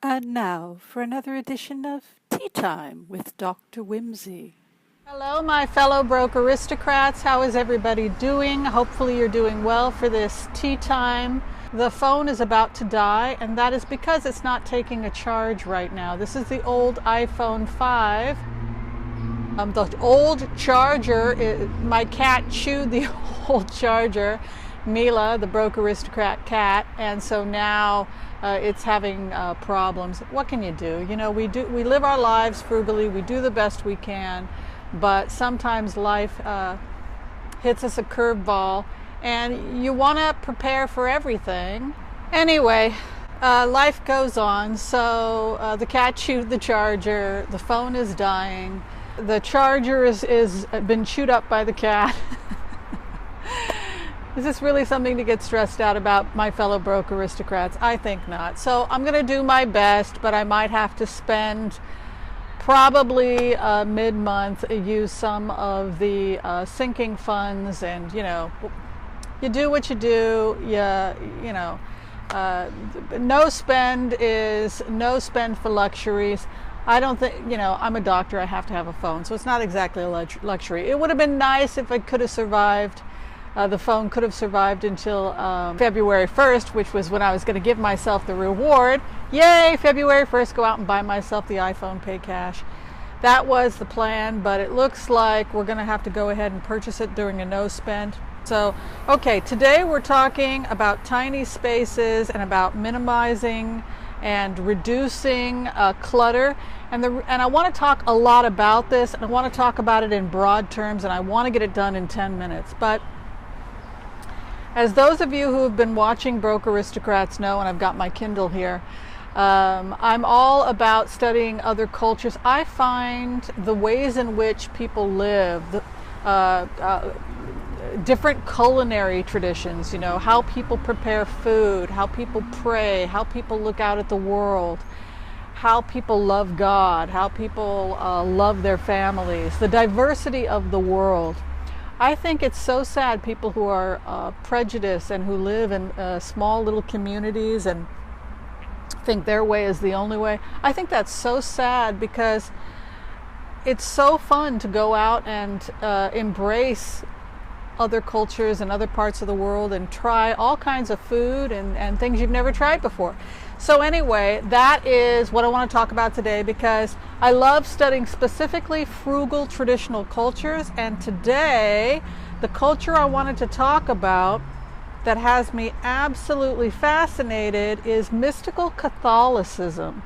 And now for another edition of Tea Time with Dr. Whimsy. Hello, my fellow broke aristocrats. How is everybody doing? Hopefully you're doing well for this tea time. The phone is about to die, and that is because it's not taking a charge right now. This is the old iPhone 5. The old charger, my cat chewed the old charger, Mila, the broke aristocrat cat, and so now it's having problems. What can you do? You know, we live our lives frugally, we do the best we can, but sometimes life hits us a curveball, and you want to prepare for everything. Anyway, life goes on, so the cat chewed the charger, the phone is dying, the charger is been chewed up by the cat. Is this really something to get stressed out about, my fellow broke aristocrats? I think not. So I'm going to do my best, but I might have to spend probably mid-month, use some of the sinking funds, and you do what you do. No spend is no spend for luxuries. I don't think, I'm a doctor, I have to have a phone, so it's not exactly a luxury. It would have been nice if I could have survived. The phone could have survived until February 1st, which was when I was going to give myself the reward. Yay, February 1st, go out and buy myself the iPhone, pay cash. That was the plan, but it looks like we're going to have to go ahead and purchase it during a no spend. So, okay, today we're talking about tiny spaces and about minimizing and reducing clutter. And I want to talk a lot about this, and I want to talk about it in broad terms, and I want to get it done in 10 minutes. But as those of you who have been watching Broke Aristocrats know, and I've got my Kindle here, I'm all about studying other cultures. I find the ways in which people live, different culinary traditions, how people prepare food, how people pray, how people look out at the world, how people love God, how people love their families, the diversity of the world. I think it's so sad, people who are prejudiced and who live in small little communities and think their way is the only way. I think that's so sad, because it's so fun to go out and embrace other cultures and other parts of the world and try all kinds of food and things you've never tried before. So anyway, that is what I want to talk about today, because I love studying specifically frugal traditional cultures, and today the culture I wanted to talk about that has me absolutely fascinated is mystical Catholicism.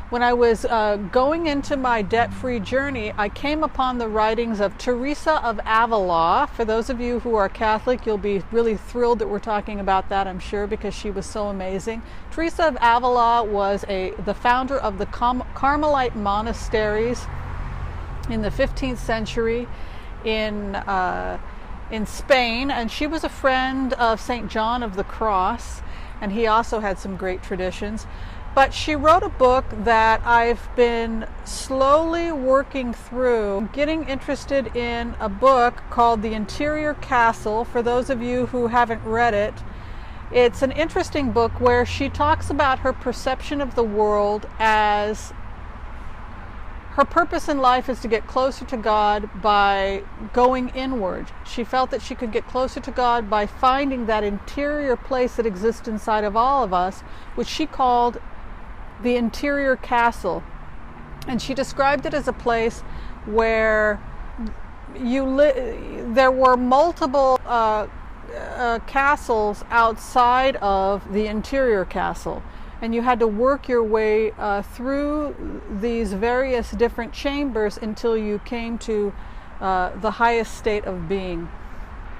When I was going into my debt-free journey, I came upon the writings of Theresa of Avilla. For those of you who are Catholic, you'll be really thrilled that we're talking about that, I'm sure, because she was so amazing. Theresa of Avilla was the founder of the Carmelite monasteries in the 15th century in Spain, and she was a friend of St. John of the Cross, and he also had some great traditions. But she wrote a book that I've been slowly working through, getting interested in a book called The Interior Castle. For those of you who haven't read it, it's an interesting book where she talks about her perception of the world as her purpose in life is to get closer to God by going inward. She felt that she could get closer to God by finding that interior place that exists inside of all of us, which she called the interior castle. And she described it as a place where there were multiple castles outside of the interior castle, and you had to work your way through these various different chambers until you came to the highest state of being.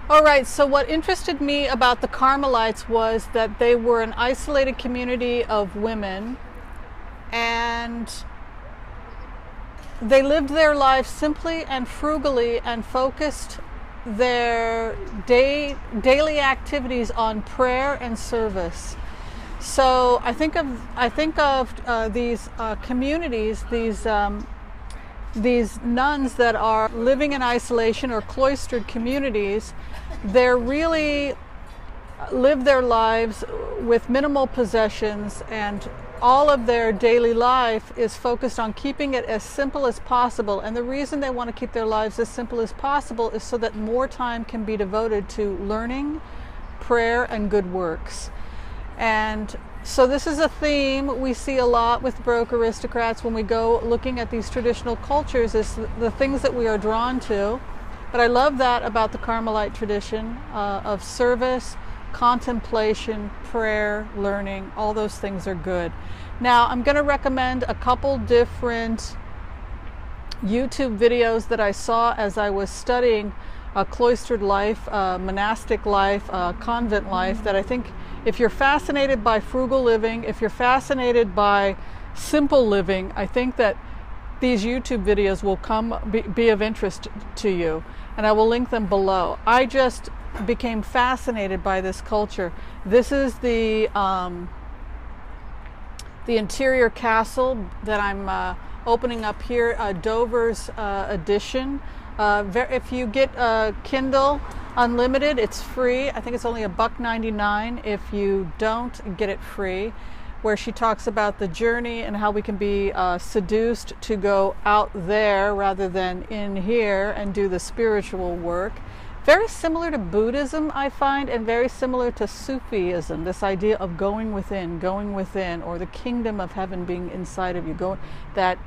All right, so what interested me about the Carmelites was that they were an isolated community of women, and they lived their lives simply and frugally and focused their daily activities on prayer and service. So I think of these communities, these nuns that are living in isolation or cloistered communities. They're really live their lives with minimal possessions and all of their daily life is focused on keeping it as simple as possible. And the reason they want to keep their lives as simple as possible is so that more time can be devoted to learning, prayer, and good works. And so this is a theme we see a lot with Baroque aristocrats when we go looking at these traditional cultures, is the things that we are drawn to. But I love that about the Carmelite tradition of service, contemplation, prayer, learning. All those things are good. Now, I'm going to recommend a couple different YouTube videos that I saw as I was studying cloistered life, monastic life, convent life, that I think if you're fascinated by frugal living, if you're fascinated by simple living, I think that these YouTube videos will be of interest to you, and I will link them below. I just became fascinated by this culture. This is the interior castle that I'm opening up here, Dover's edition. If you get Kindle Unlimited, it's free. I think it's only $1.99. If you don't, get it free, where she talks about the journey and how we can be seduced to go out there rather than in here and do the spiritual work. Very similar to Buddhism, I find, and very similar to Sufism, this idea of going within, or the kingdom of heaven being inside of you. That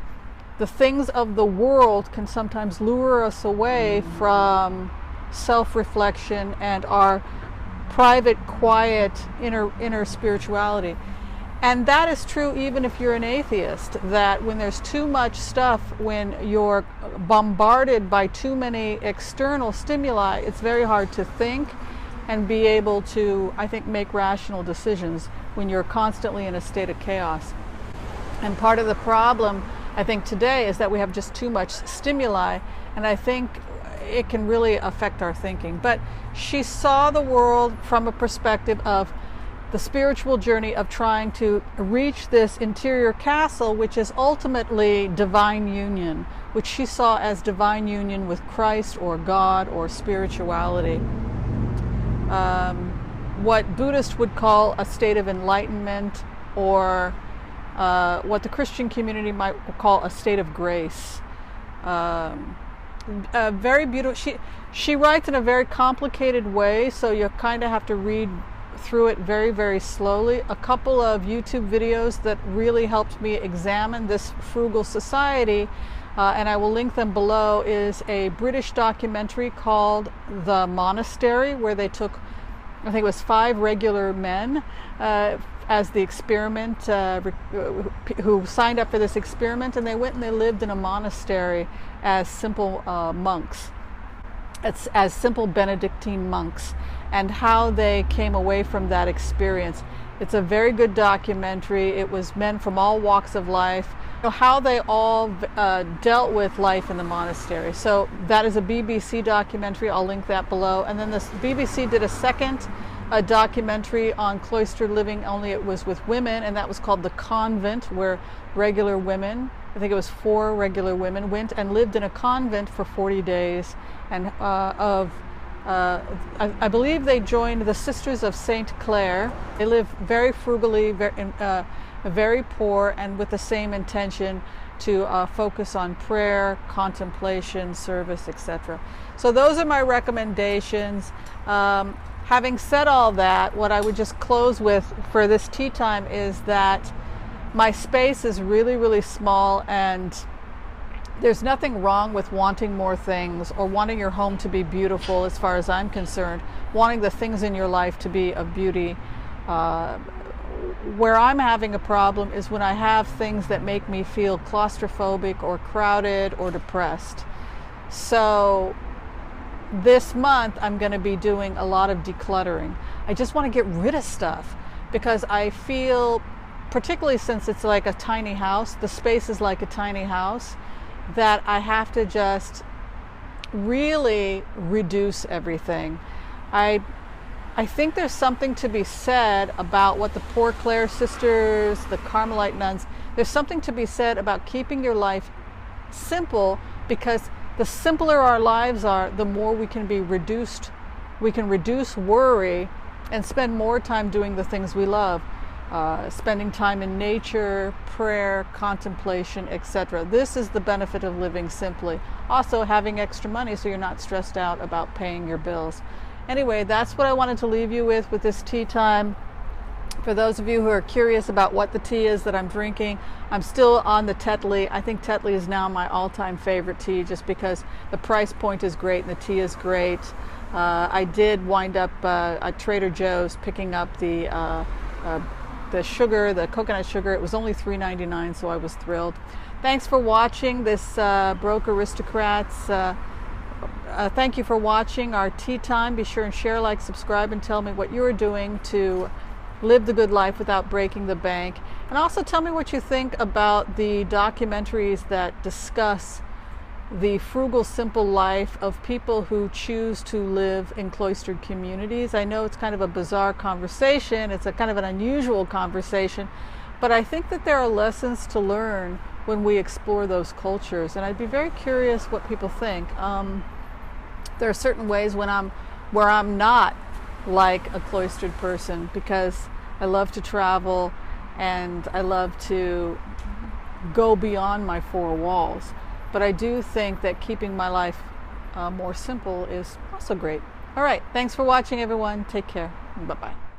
the things of the world can sometimes lure us away from self-reflection and our private, quiet, inner spirituality. And that is true even if you're an atheist, that when there's too much stuff, when you're bombarded by too many external stimuli, it's very hard to think and be able to, I think, make rational decisions when you're constantly in a state of chaos. And part of the problem, I think, today is that we have just too much stimuli, and I think it can really affect our thinking. But she saw the world from a perspective of the spiritual journey of trying to reach this interior castle, which is ultimately divine union, which she saw as divine union with Christ or God or spirituality. What Buddhists would call a state of enlightenment, or what the Christian community might call a state of grace. Very beautiful. She writes in a very complicated way, so you kind of have to read through it very, very slowly. A couple of YouTube videos that really helped me examine this frugal society, and I will link them below, is a British documentary called The Monastary, where they took, I think it was 5 regular men as the experiment, who signed up for this experiment, and they went and they lived in a monastery as simple monks, as simple Benedictine monks, and how they came away from that experience. It's a very good documentary. It was men from all walks of life, how they all dealt with life in the monastery. So that is a BBC documentary. I'll link that below. And then this BBC did a second documentary on cloistered living, only it was with women, and that was called The Convent, where regular women, I think it was 4 regular women, went and lived in a convent for 40 days. And I believe they joined the Sisters of St. Clare. They live very frugally, very poor, and with the same intention to focus on prayer, contemplation, service, etc. So those are my recommendations. Having said all that, what I would just close with for this tea time is that my space is really, really small, and there's nothing wrong with wanting more things or wanting your home to be beautiful, as far as I'm concerned, wanting the things in your life to be of beauty. Where I'm having a problem is when I have things that make me feel claustrophobic or crowded or depressed. So this month I'm going to be doing a lot of decluttering. I just want to get rid of stuff because I feel, particularly since it's like a tiny house, the space is like a tiny house, that I have to just really reduce everything. I think there's something to be said about what the Poor Clare sisters, the Carmelite nuns, there's something to be said about keeping your life simple, because the simpler our lives are, the more we can be reduced. We can reduce worry and spend more time doing the things we love. spending time in nature, prayer, contemplation, etc. This is the benefit of living simply. Also, having extra money so you're not stressed out about paying your bills. Anyway, that's what I wanted to leave you with this tea time. For those of you who are curious about what the tea is that I'm drinking, I'm still on the Tetley. I think Tetley is now my all-time favorite tea just because the price point is great and the tea is great. I did wind up at Trader Joe's picking up the sugar, the coconut sugar. It was only $3.99, so I was thrilled. Thanks for watching this Broke Aristocrats. Thank you for watching our tea time. Be sure and share, like, subscribe, and tell me what you're doing to live the good life without breaking the bank. And also tell me what you think about the documentaries that discuss the frugal, simple life of people who choose to live in cloistered communities. I know it's kind of a bizarre conversation. It's a kind of an unusual conversation, but I think that there are lessons to learn when we explore those cultures. And I'd be very curious what people think. There are certain ways where I'm not like a cloistered person because I love to travel and I love to go beyond my four walls. But I do think that keeping my life more simple is also great. All right, thanks for watching, everyone. Take care. Bye-bye.